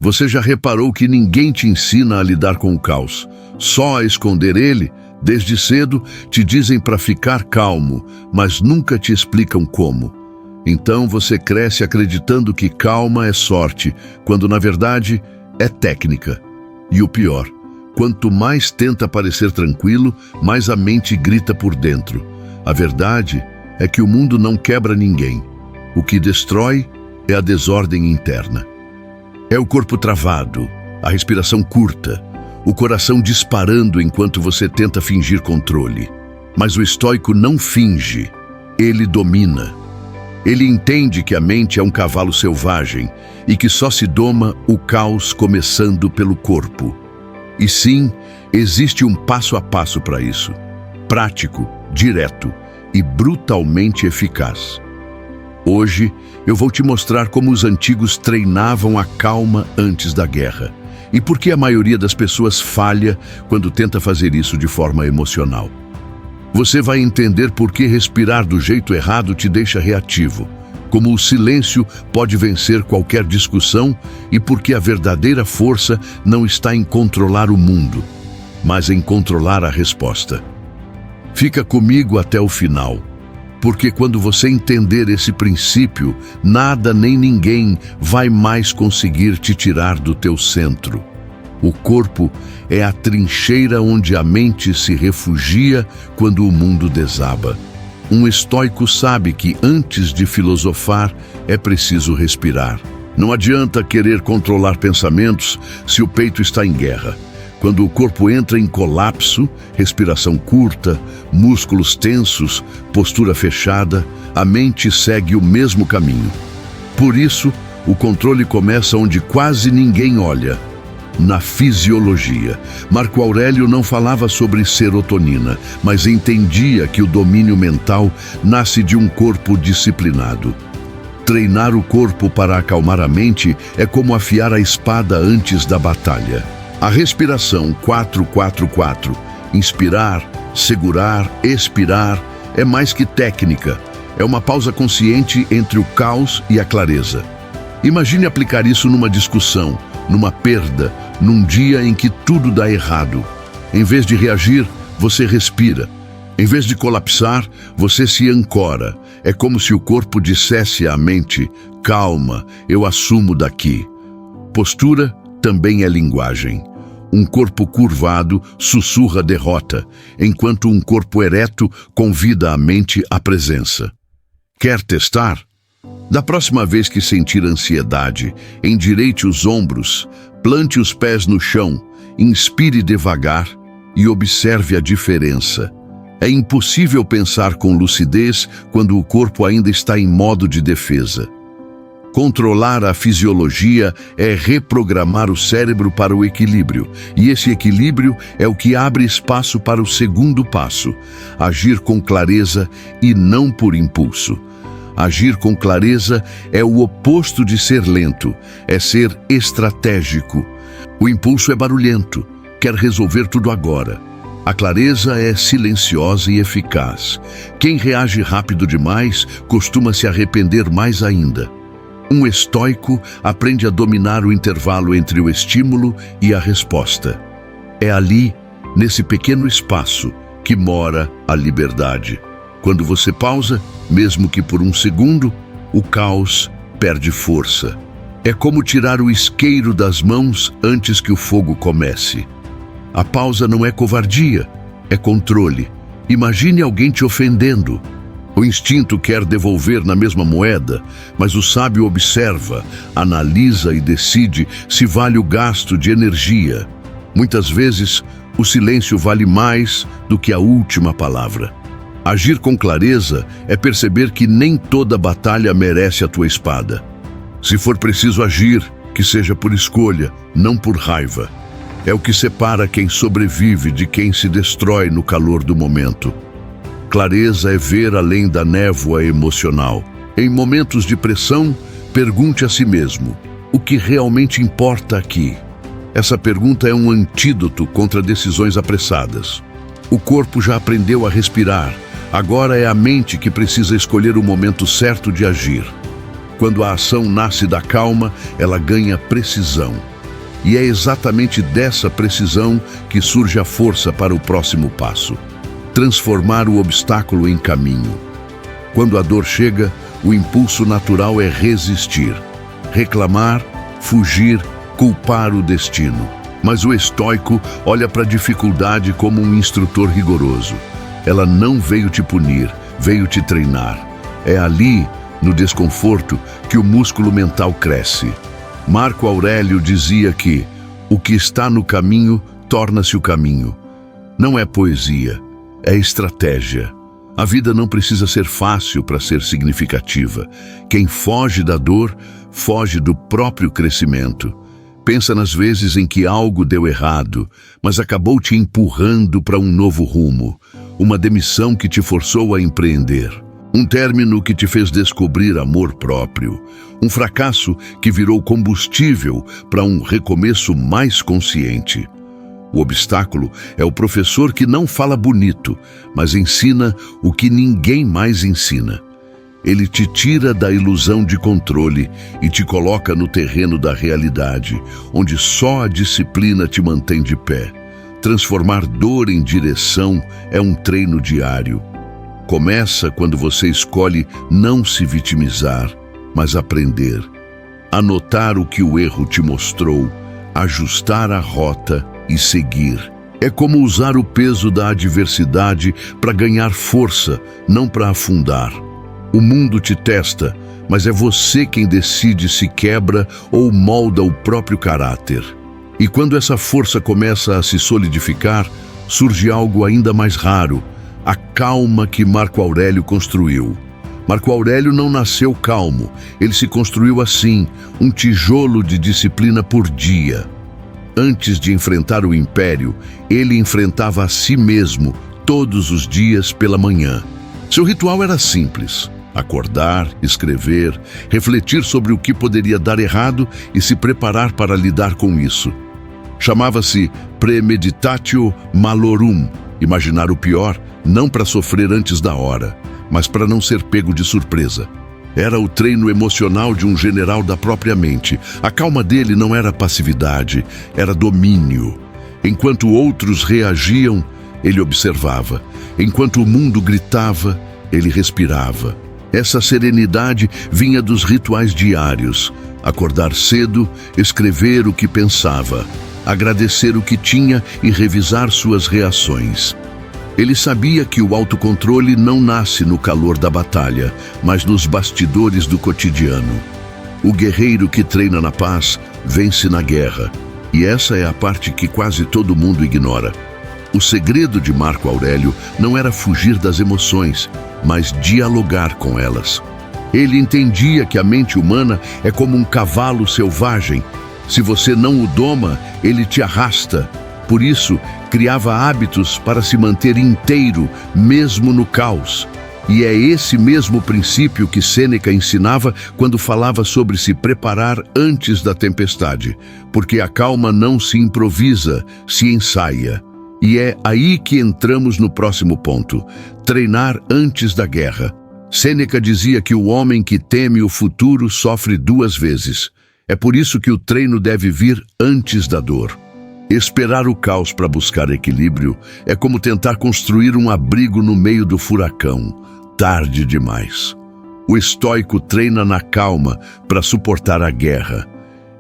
Você já reparou que ninguém te ensina a lidar com o caos, só a esconder ele? Desde cedo te dizem para ficar calmo, mas nunca te explicam como. Então você cresce acreditando que calma é sorte, quando na verdade é técnica. E o pior, quanto mais tenta parecer tranquilo, mais a mente grita por dentro. A verdade é que o mundo não quebra ninguém. O que destrói é a desordem interna. É o corpo travado, a respiração curta, o coração disparando enquanto você tenta fingir controle. Mas o estoico não finge, ele domina. Ele entende que a mente é um cavalo selvagem e que só se doma o caos começando pelo corpo. E sim, existe um passo a passo para isso. Prático, direto e brutalmente eficaz. Hoje, eu vou te mostrar como os antigos treinavam a calma antes da guerra. E por que a maioria das pessoas falha quando tenta fazer isso de forma emocional. Você vai entender por que respirar do jeito errado te deixa reativo, como o silêncio pode vencer qualquer discussão e por que a verdadeira força não está em controlar o mundo, mas em controlar a resposta. Fica comigo até o final. Porque quando você entender esse princípio, nada nem ninguém vai mais conseguir te tirar do teu centro. O corpo é a trincheira onde a mente se refugia quando o mundo desaba. Um estoico sabe que antes de filosofar é preciso respirar. Não adianta querer controlar pensamentos se o peito está em guerra. Quando o corpo entra em colapso, respiração curta, músculos tensos, postura fechada, a mente segue o mesmo caminho. Por isso, o controle começa onde quase ninguém olha, na fisiologia. Marco Aurélio não falava sobre serotonina, mas entendia que o domínio mental nasce de um corpo disciplinado. Treinar o corpo para acalmar a mente é como afiar a espada antes da batalha. A respiração 4-4-4, inspirar, segurar, expirar, é mais que técnica. É uma pausa consciente entre o caos e a clareza. Imagine aplicar isso numa discussão, numa perda, num dia em que tudo dá errado. Em vez de reagir, você respira. Em vez de colapsar, você se ancora. É como se o corpo dissesse à mente: calma, eu assumo daqui. Postura também é linguagem. Um corpo curvado sussurra derrota, enquanto um corpo ereto convida a mente à presença. Quer testar? Da próxima vez que sentir ansiedade, endireite os ombros, plante os pés no chão, inspire devagar e observe a diferença. É impossível pensar com lucidez quando o corpo ainda está em modo de defesa. Controlar a fisiologia é reprogramar o cérebro para o equilíbrio, e esse equilíbrio é o que abre espaço para o segundo passo: agir com clareza e não por impulso. Agir com clareza é o oposto de ser lento, é ser estratégico. O impulso é barulhento, quer resolver tudo agora. A clareza é silenciosa e eficaz. Quem reage rápido demais costuma se arrepender mais ainda. Um estoico aprende a dominar o intervalo entre o estímulo e a resposta. É ali, nesse pequeno espaço, que mora a liberdade. Quando você pausa, mesmo que por um segundo, o caos perde força. É como tirar o isqueiro das mãos antes que o fogo comece. A pausa não é covardia, é controle. Imagine alguém te ofendendo. O instinto quer devolver na mesma moeda, mas o sábio observa, analisa e decide se vale o gasto de energia. Muitas vezes, o silêncio vale mais do que a última palavra. Agir com clareza é perceber que nem toda batalha merece a tua espada. Se for preciso agir, que seja por escolha, não por raiva. É o que separa quem sobrevive de quem se destrói no calor do momento. Clareza é ver além da névoa emocional. Em momentos de pressão, pergunte a si mesmo: o que realmente importa aqui? Essa pergunta é um antídoto contra decisões apressadas. O corpo já aprendeu a respirar. Agora é a mente que precisa escolher o momento certo de agir. Quando a ação nasce da calma, ela ganha precisão. E é exatamente dessa precisão que surge a força para o próximo passo: transformar o obstáculo em caminho. Quando a dor chega, o impulso natural é resistir, reclamar, fugir, culpar o destino. Mas o estoico olha para a dificuldade como um instrutor rigoroso. Ela não veio te punir, veio te treinar. É ali, no desconforto, que o músculo mental cresce. Marco Aurélio dizia que o que está no caminho torna-se o caminho. Não é poesia, é estratégia. A vida não precisa ser fácil para ser significativa. Quem foge da dor, foge do próprio crescimento. Pensa nas vezes em que algo deu errado, mas acabou te empurrando para um novo rumo. Uma demissão que te forçou a empreender. Um término que te fez descobrir amor próprio. Um fracasso que virou combustível para um recomeço mais consciente. O obstáculo é o professor que não fala bonito, mas ensina o que ninguém mais ensina. Ele te tira da ilusão de controle e te coloca no terreno da realidade, onde só a disciplina te mantém de pé. Transformar dor em direção é um treino diário. Começa quando você escolhe não se vitimizar, mas aprender. Anotar o que o erro te mostrou, ajustar a rota e seguir. É como usar o peso da adversidade para ganhar força, não para afundar. O mundo te testa, mas é você quem decide se quebra ou molda o próprio caráter. E quando essa força começa a se solidificar, surge algo ainda mais raro: a calma que Marco Aurélio construiu. Marco Aurélio não nasceu calmo, ele se construiu assim, um tijolo de disciplina por dia. Antes de enfrentar o império, ele enfrentava a si mesmo todos os dias pela manhã. Seu ritual era simples: acordar, escrever, refletir sobre o que poderia dar errado e se preparar para lidar com isso. Chamava-se premeditatio malorum, imaginar o pior, não para sofrer antes da hora, mas para não ser pego de surpresa. Era o treino emocional de um general da própria mente. A calma dele não era passividade, era domínio. Enquanto outros reagiam, ele observava. Enquanto o mundo gritava, ele respirava. Essa serenidade vinha dos rituais diários: acordar cedo, escrever o que pensava, agradecer o que tinha e revisar suas reações. Ele sabia que o autocontrole não nasce no calor da batalha, mas nos bastidores do cotidiano. O guerreiro que treina na paz vence na guerra, e essa é a parte que quase todo mundo ignora. O segredo de Marco Aurélio não era fugir das emoções, mas dialogar com elas. Ele entendia que a mente humana é como um cavalo selvagem. Se você não o doma, ele te arrasta. Por isso, criava hábitos para se manter inteiro, mesmo no caos. E é esse mesmo princípio que Sêneca ensinava quando falava sobre se preparar antes da tempestade, porque a calma não se improvisa, se ensaia. E é aí que entramos no próximo ponto: treinar antes da guerra. Sêneca dizia que o homem que teme o futuro sofre 2 vezes. É por isso que o treino deve vir antes da dor. Esperar o caos para buscar equilíbrio é como tentar construir um abrigo no meio do furacão. Tarde demais. O estoico treina na calma para suportar a guerra.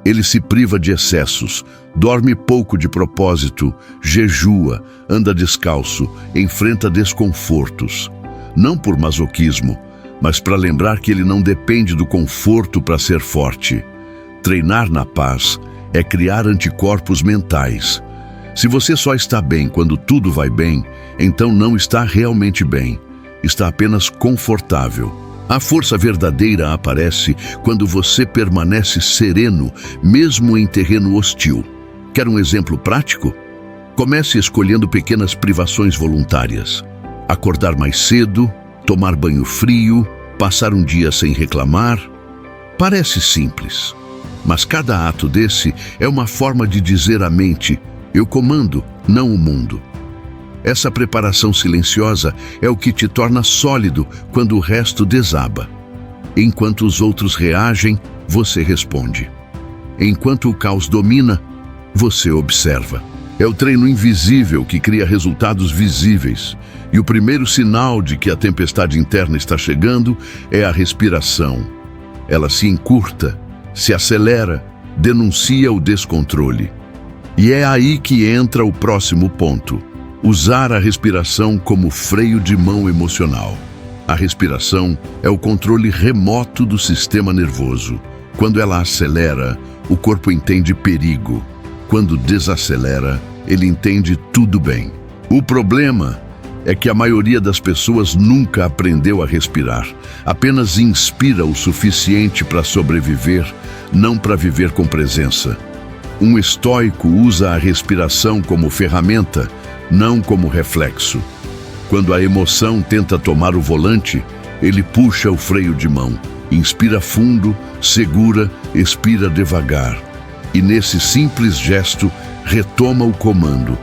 Ele se priva de excessos, dorme pouco de propósito, jejua, anda descalço, enfrenta desconfortos. Não por masoquismo, mas para lembrar que ele não depende do conforto para ser forte. Treinar na paz é criar anticorpos mentais. Se você só está bem quando tudo vai bem, então não está realmente bem. Está apenas confortável. A força verdadeira aparece quando você permanece sereno, mesmo em terreno hostil. Quer um exemplo prático? Comece escolhendo pequenas privações voluntárias. Acordar mais cedo, tomar banho frio, passar um dia sem reclamar. Parece simples, mas cada ato desse é uma forma de dizer à mente: eu comando, não o mundo. Essa preparação silenciosa é o que te torna sólido quando o resto desaba. Enquanto os outros reagem, você responde. Enquanto o caos domina, Você observa. É o treino invisível que cria resultados visíveis. E o primeiro sinal de que a tempestade interna está chegando é a respiração. Ela se encurta, se acelera, denuncia o descontrole. E é aí que entra o próximo ponto: usar a respiração como freio de mão emocional. A respiração é o controle remoto do sistema nervoso. Quando ela acelera, o corpo entende perigo. Quando desacelera, ele entende tudo bem. O problema é que a maioria das pessoas nunca aprendeu a respirar. Apenas inspira o suficiente para sobreviver, não para viver com presença. Um estoico usa a respiração como ferramenta, não como reflexo. Quando a emoção tenta tomar o volante, ele puxa o freio de mão. Inspira fundo, segura, expira devagar. E nesse simples gesto, retoma o comando.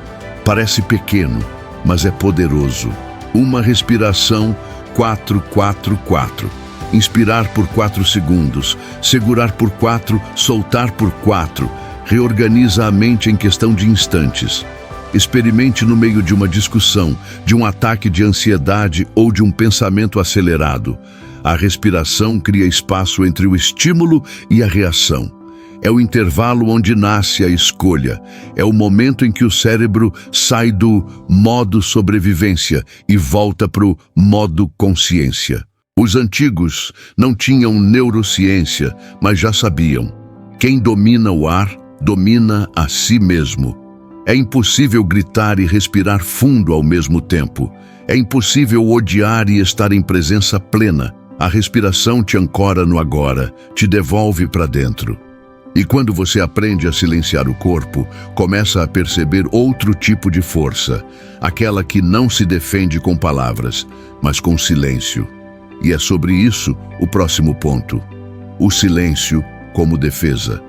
Parece pequeno, mas é poderoso. Uma respiração 4-4-4. Inspirar por 4 segundos, segurar por 4, soltar por 4. Reorganiza a mente em questão de instantes. Experimente no meio de uma discussão, de um ataque de ansiedade ou de um pensamento acelerado. A respiração cria espaço entre o estímulo e a reação. É o intervalo onde nasce a escolha. É o momento em que o cérebro sai do modo sobrevivência e volta para o modo consciência. Os antigos não tinham neurociência, mas já sabiam. Quem domina o ar, domina a si mesmo. É impossível gritar e respirar fundo ao mesmo tempo. É impossível odiar e estar em presença plena. A respiração te ancora no agora, te devolve para dentro. E quando você aprende a silenciar o corpo, começa a perceber outro tipo de força, aquela que não se defende com palavras, mas com silêncio. E é sobre isso o próximo ponto: o silêncio como defesa.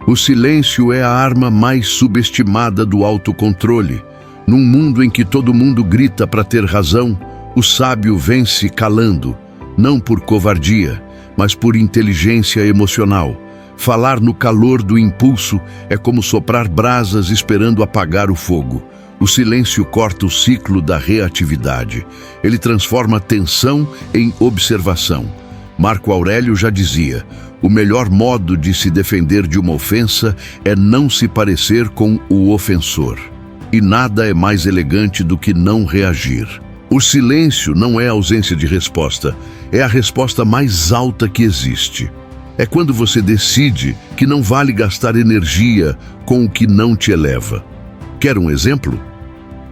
O silêncio é a arma mais subestimada do autocontrole. Num mundo em que todo mundo grita para ter razão, o sábio vence calando, não por covardia, mas por inteligência emocional. Falar no calor do impulso é como soprar brasas esperando apagar o fogo. O silêncio corta o ciclo da reatividade. Ele transforma a tensão em observação. Marco Aurélio já dizia: o melhor modo de se defender de uma ofensa é não se parecer com o ofensor. E nada é mais elegante do que não reagir. O silêncio não é ausência de resposta, é a resposta mais alta que existe. É quando você decide que não vale gastar energia com o que não te eleva. Quer um exemplo?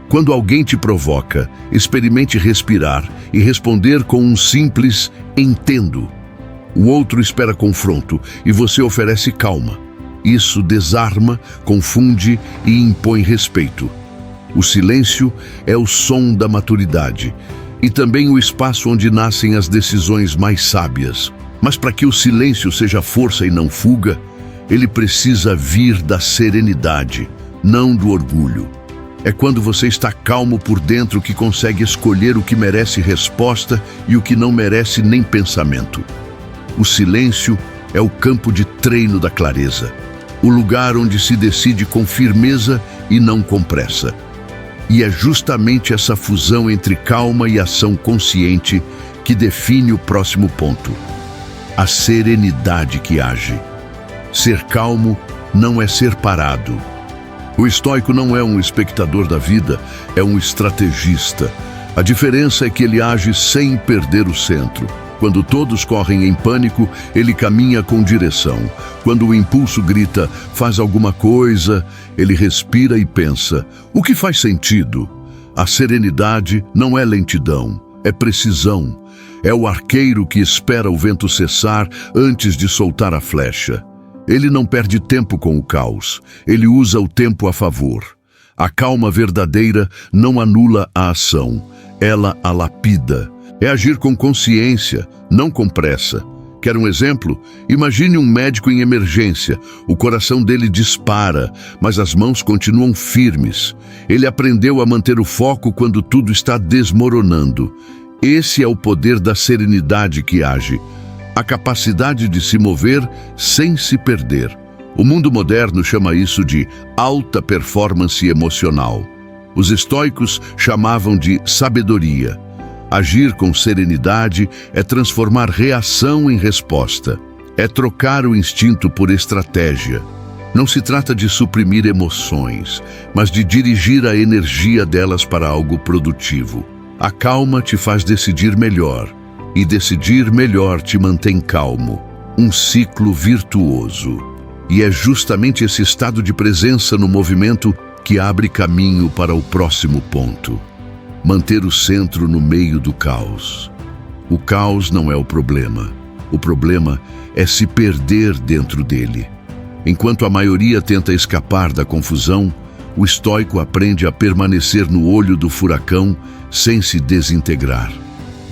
Quando alguém te provoca, experimente respirar e responder com um simples "entendo". O outro espera confronto e você oferece calma. Isso desarma, confunde e impõe respeito. O silêncio é o som da maturidade e também o espaço onde nascem as decisões mais sábias. Mas para que o silêncio seja força e não fuga, ele precisa vir da serenidade, não do orgulho. É quando você está calmo por dentro que consegue escolher o que merece resposta e o que não merece nem pensamento. O silêncio é o campo de treino da clareza, o lugar onde se decide com firmeza e não com pressa. E é justamente essa fusão entre calma e ação consciente que define o próximo ponto: a serenidade que age. Ser calmo não é ser parado. O estoico não é um espectador da vida, é um estrategista. A diferença é que ele age sem perder o centro. Quando todos correm em pânico, ele caminha com direção. Quando o impulso grita, faz alguma coisa, ele respira e pensa: o que faz sentido? A serenidade não é lentidão, é precisão. É o arqueiro que espera o vento cessar antes de soltar a flecha. Ele não perde tempo com o caos, ele usa o tempo a favor. A calma verdadeira não anula a ação, ela a lapida. É agir com consciência, não com pressa. Quer um exemplo? Imagine um médico em emergência. O coração dele dispara, mas as mãos continuam firmes. Ele aprendeu a manter o foco quando tudo está desmoronando. Esse é o poder da serenidade que age. A capacidade de se mover sem se perder. O mundo moderno chama isso de alta performance emocional. Os estoicos chamavam de sabedoria. Agir com serenidade é transformar reação em resposta. É trocar o instinto por estratégia. Não se trata de suprimir emoções, mas de dirigir a energia delas para algo produtivo. A calma te faz decidir melhor, e decidir melhor te mantém calmo. Um ciclo virtuoso. E é justamente esse estado de presença no movimento que abre caminho para o próximo ponto. Manter o centro no meio do caos. O caos não é o problema. O problema é se perder dentro dele. Enquanto a maioria tenta escapar da confusão, o estoico aprende a permanecer no olho do furacão sem se desintegrar.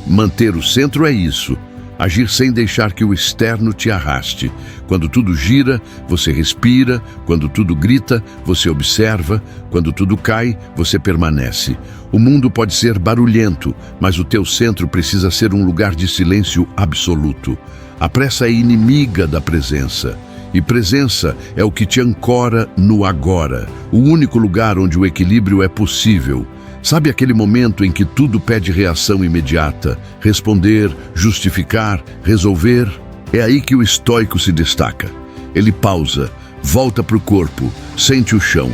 Manter o centro é isso. Agir sem deixar que o externo te arraste. Quando tudo gira, você respira. Quando tudo grita, você observa. Quando tudo cai, você permanece. O mundo pode ser barulhento, mas o teu centro precisa ser um lugar de silêncio absoluto. A pressa é inimiga da presença. E presença é o que te ancora no agora, o único lugar onde o equilíbrio é possível. Sabe aquele momento em que tudo pede reação imediata? Responder, justificar, resolver? É aí que o estoico se destaca. Ele pausa, volta para o corpo, sente o chão.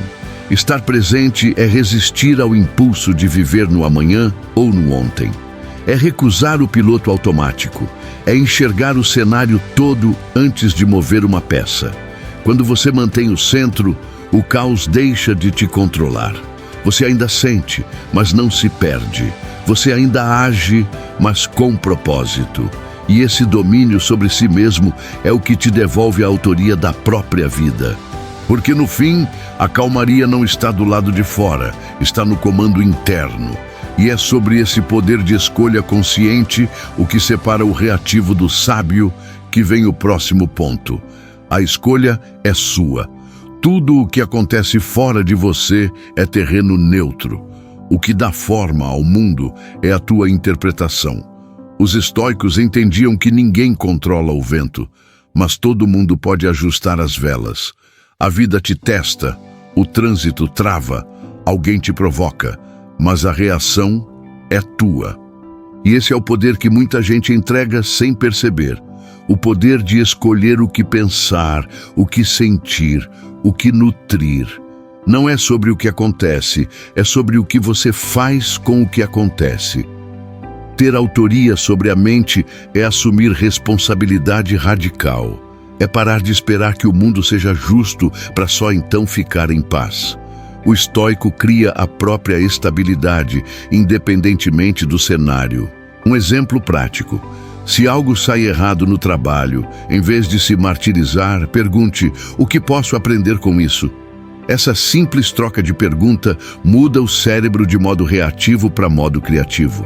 Estar presente é resistir ao impulso de viver no amanhã ou no ontem. É recusar o piloto automático. É enxergar o cenário todo antes de mover uma peça. Quando você mantém o centro, o caos deixa de te controlar. Você ainda sente, mas não se perde. Você ainda age, mas com propósito. E esse domínio sobre si mesmo é o que te devolve a autoria da própria vida. Porque no fim, a calmaria não está do lado de fora, está no comando interno. E é sobre esse poder de escolha consciente o que separa o reativo do sábio que vem o próximo ponto. A escolha é sua. Tudo o que acontece fora de você é terreno neutro. O que dá forma ao mundo é a tua interpretação. Os estoicos entendiam que ninguém controla o vento, mas todo mundo pode ajustar as velas. A vida te testa, o trânsito trava, alguém te provoca, mas a reação é tua. E esse é o poder que muita gente entrega sem perceber. O poder de escolher o que pensar, o que sentir, o que nutrir. Não é sobre o que acontece, é sobre o que você faz com o que acontece. Ter autoria sobre a mente é assumir responsabilidade radical. É parar de esperar que o mundo seja justo para só então ficar em paz. O estoico cria a própria estabilidade, independentemente do cenário. Um exemplo prático. Se algo sai errado no trabalho, em vez de se martirizar, pergunte: o que posso aprender com isso? Essa simples troca de pergunta muda o cérebro de modo reativo para modo criativo.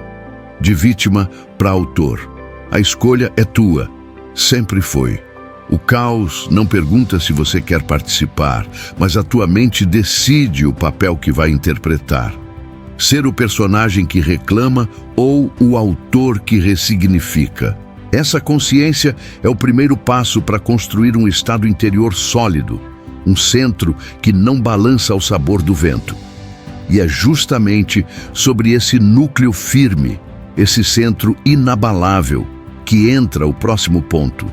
De vítima para autor. A escolha é tua. Sempre foi. O caos não pergunta se você quer participar, mas a tua mente decide o papel que vai interpretar. Ser o personagem que reclama ou o autor que ressignifica. Essa consciência é o primeiro passo para construir um estado interior sólido, um centro que não balança ao sabor do vento. E é justamente sobre esse núcleo firme, esse centro inabalável, que entra o próximo ponto.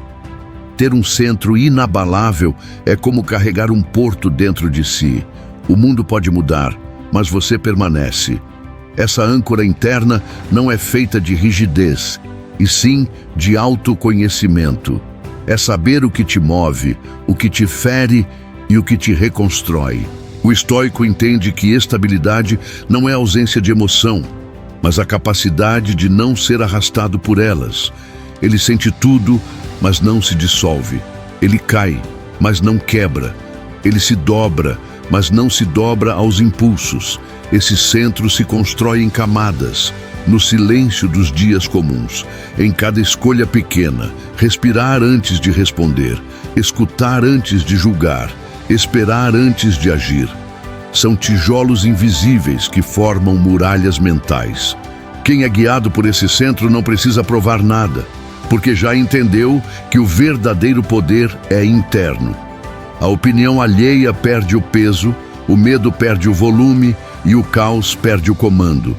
Ter um centro inabalável é como carregar um porto dentro de si. O mundo pode mudar, mas você permanece. Essa âncora interna não é feita de rigidez, e sim de autoconhecimento. É saber o que te move, o que te fere e o que te reconstrói. O estoico entende que estabilidade não é ausência de emoção, mas a capacidade de não ser arrastado por elas. Ele sente tudo, mas não se dissolve. Ele cai, mas não quebra. Ele se dobra, mas não se dobra aos impulsos. Esse centro se constrói em camadas, no silêncio dos dias comuns, em cada escolha pequena, respirar antes de responder, escutar antes de julgar, esperar antes de agir. São tijolos invisíveis que formam muralhas mentais. Quem é guiado por esse centro não precisa provar nada, porque já entendeu que o verdadeiro poder é interno. A opinião alheia perde o peso, o medo perde o volume e o caos perde o comando.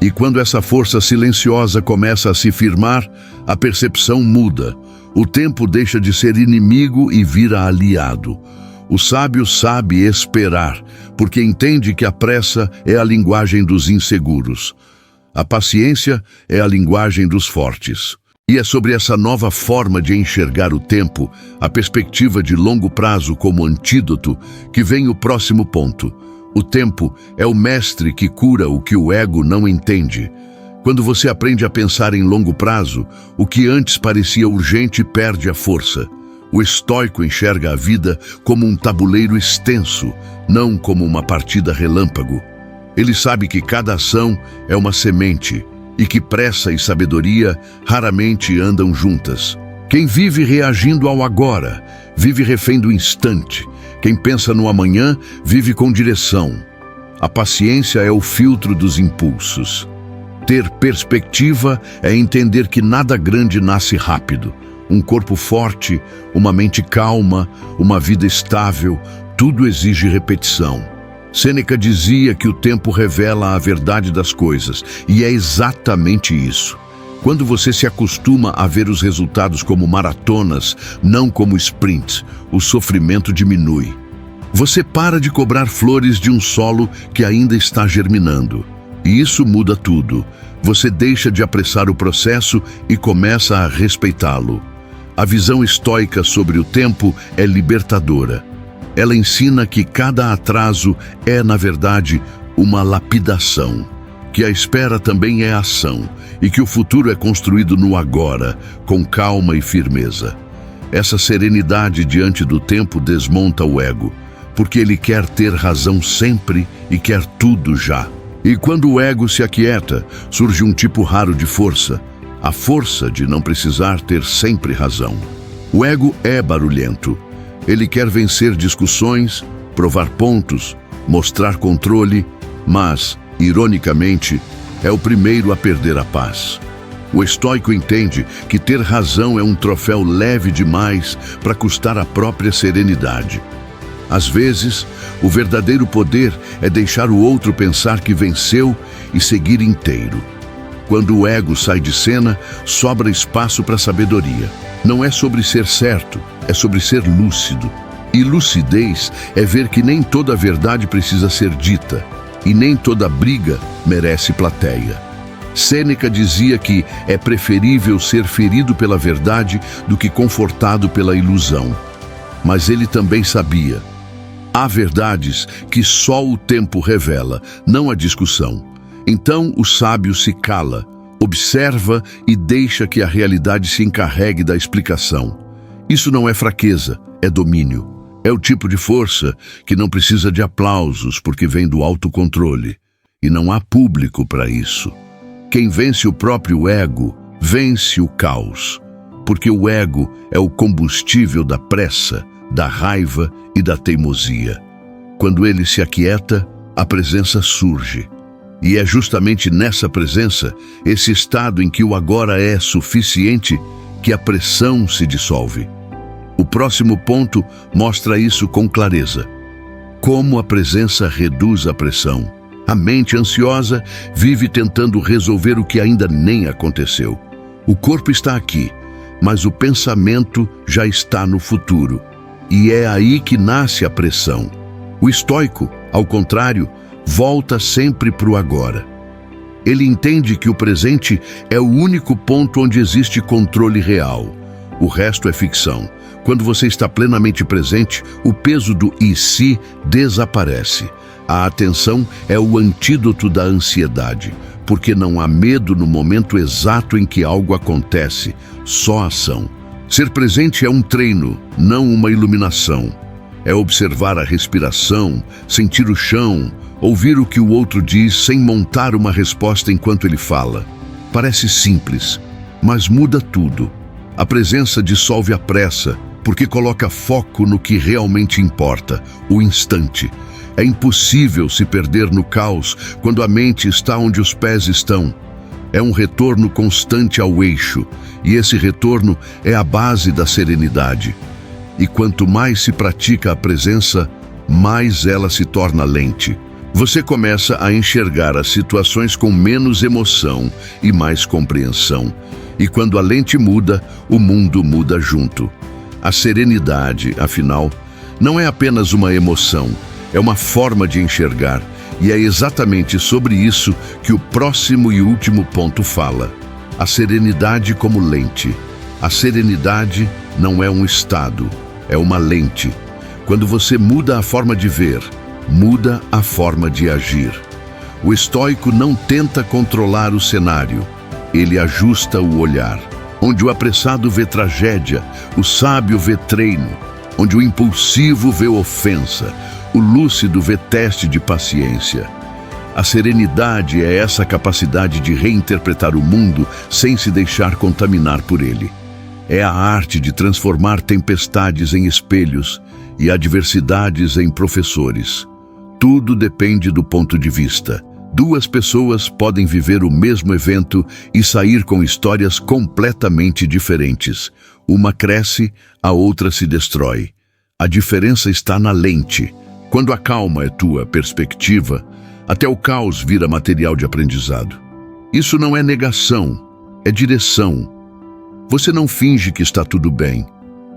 E quando essa força silenciosa começa a se firmar, a percepção muda. O tempo deixa de ser inimigo e vira aliado. O sábio sabe esperar, porque entende que a pressa é a linguagem dos inseguros. A paciência é a linguagem dos fortes. E é sobre essa nova forma de enxergar o tempo, a perspectiva de longo prazo como antídoto, que vem o próximo ponto. O tempo é o mestre que cura o que o ego não entende. Quando você aprende a pensar em longo prazo, o que antes parecia urgente perde a força. O estoico enxerga a vida como um tabuleiro extenso, não como uma partida relâmpago. Ele sabe que cada ação é uma semente e que pressa e sabedoria raramente andam juntas. Quem vive reagindo ao agora, vive refém do instante. Quem pensa no amanhã, vive com direção. A paciência é o filtro dos impulsos. Ter perspectiva é entender que nada grande nasce rápido. Um corpo forte, uma mente calma, uma vida estável, tudo exige repetição. Sêneca dizia que o tempo revela a verdade das coisas, e é exatamente isso. Quando você se acostuma a ver os resultados como maratonas, não como sprints, o sofrimento diminui. Você para de cobrar flores de um solo que ainda está germinando. E isso muda tudo. Você deixa de apressar o processo e começa a respeitá-lo. A visão estoica sobre o tempo é libertadora. Ela ensina que cada atraso é, na verdade, uma lapidação, que a espera também é ação e que o futuro é construído no agora, com calma e firmeza. Essa serenidade diante do tempo desmonta o ego, porque ele quer ter razão sempre e quer tudo já. E quando o ego se aquieta, surge um tipo raro de força, a força de não precisar ter sempre razão. O ego é barulhento. Ele quer vencer discussões, provar pontos, mostrar controle, mas, ironicamente, é o primeiro a perder a paz. O estoico entende que ter razão é um troféu leve demais para custar a própria serenidade. Às vezes, o verdadeiro poder é deixar o outro pensar que venceu e seguir inteiro. Quando o ego sai de cena, sobra espaço para a sabedoria. Não é sobre ser certo, é sobre ser lúcido. E lucidez é ver que nem toda verdade precisa ser dita, e nem toda briga merece plateia. Sêneca dizia que é preferível ser ferido pela verdade do que confortado pela ilusão. Mas ele também sabia: há verdades que só o tempo revela, não a discussão. Então o sábio se cala, observa e deixa que a realidade se encarregue da explicação. Isso não é fraqueza, é domínio. É o tipo de força que não precisa de aplausos porque vem do autocontrole. E não há público para isso. Quem vence o próprio ego, vence o caos. Porque o ego é o combustível da pressa, da raiva e da teimosia. Quando ele se aquieta, a presença surge. E é justamente nessa presença, esse estado em que o agora é suficiente, que a pressão se dissolve. O próximo ponto mostra isso com clareza. Como a presença reduz a pressão. A mente ansiosa vive tentando resolver o que ainda nem aconteceu. O corpo está aqui, mas o pensamento já está no futuro. E é aí que nasce a pressão. O estoico, ao contrário, volta sempre para o agora. Ele entende que o presente é o único ponto onde existe controle real. O resto é ficção. Quando você está plenamente presente, o peso do "e se" desaparece. A atenção é o antídoto da ansiedade, porque não há medo no momento exato em que algo acontece, só ação. Ser presente é um treino, não uma iluminação. É observar a respiração, sentir o chão, ouvir o que o outro diz sem montar uma resposta enquanto ele fala. Parece simples, mas muda tudo. A presença dissolve a pressa, porque coloca foco no que realmente importa, o instante. É impossível se perder no caos quando a mente está onde os pés estão. É um retorno constante ao eixo, e esse retorno é a base da serenidade. E quanto mais se pratica a presença, mais ela se torna lente. Você começa a enxergar as situações com menos emoção e mais compreensão. E quando a lente muda, o mundo muda junto. A serenidade, afinal, não é apenas uma emoção, é uma forma de enxergar. E é exatamente sobre isso que o próximo e último ponto fala. A serenidade como lente. A serenidade não é um estado, é uma lente. Quando você muda a forma de ver, muda a forma de agir. O estoico não tenta controlar o cenário, ele ajusta o olhar. Onde o apressado vê tragédia, o sábio vê treino. Onde o impulsivo vê ofensa, o lúcido vê teste de paciência. A serenidade é essa capacidade de reinterpretar o mundo sem se deixar contaminar por ele. É a arte de transformar tempestades em espelhos e adversidades em professores. Tudo depende do ponto de vista. Duas pessoas podem viver o mesmo evento e sair com histórias completamente diferentes. Uma cresce, a outra se destrói. A diferença está na lente. Quando a calma é tua perspectiva, até o caos vira material de aprendizado. Isso não é negação, é direção. Você não finge que está tudo bem.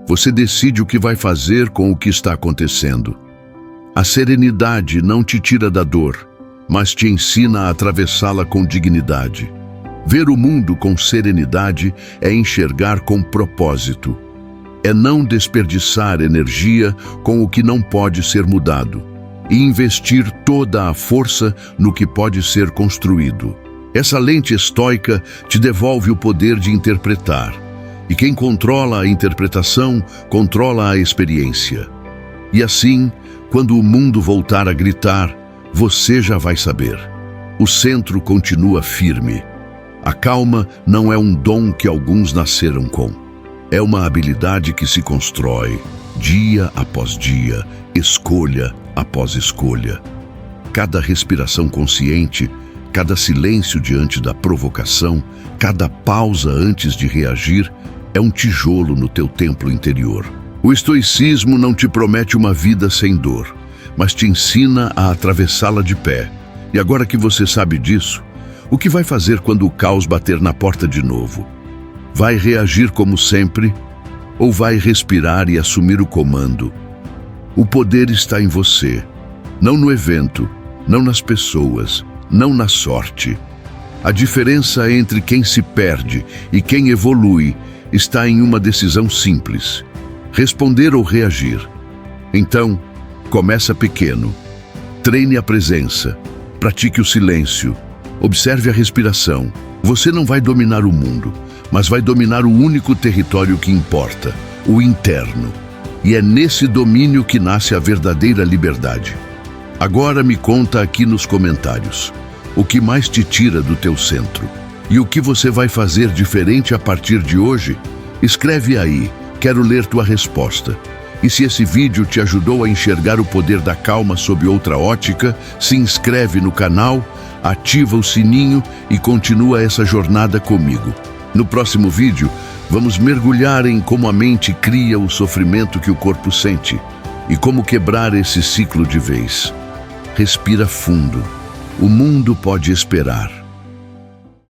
Você decide o que vai fazer com o que está acontecendo. A serenidade não te tira da dor, mas te ensina a atravessá-la com dignidade. Ver o mundo com serenidade é enxergar com propósito. É não desperdiçar energia com o que não pode ser mudado e investir toda a força no que pode ser construído. Essa lente estoica te devolve o poder de interpretar. E quem controla a interpretação, controla a experiência. E assim, quando o mundo voltar a gritar, você já vai saber. O centro continua firme. A calma não é um dom que alguns nasceram com. É uma habilidade que se constrói, dia após dia, escolha após escolha. Cada respiração consciente, cada silêncio diante da provocação, cada pausa antes de reagir, é um tijolo no teu templo interior. O estoicismo não te promete uma vida sem dor, mas te ensina a atravessá-la de pé. E agora que você sabe disso, o que vai fazer quando o caos bater na porta de novo? Vai reagir como sempre? Ou vai respirar e assumir o comando? O poder está em você, não no evento, não nas pessoas, não na sorte. A diferença entre quem se perde e quem evolui está em uma decisão simples: responder ou reagir. Então, começa pequeno. Treine a presença, pratique o silêncio, observe a respiração. Você não vai dominar o mundo, mas vai dominar o único território que importa, o interno. E é nesse domínio que nasce a verdadeira liberdade. Agora me conta aqui nos comentários o que mais te tira do teu centro. E o que você vai fazer diferente a partir de hoje? Escreve aí, quero ler tua resposta. E se esse vídeo te ajudou a enxergar o poder da calma sob outra ótica, se inscreve no canal, ativa o sininho e continua essa jornada comigo. No próximo vídeo, vamos mergulhar em como a mente cria o sofrimento que o corpo sente e como quebrar esse ciclo de vez. Respira fundo. O mundo pode esperar.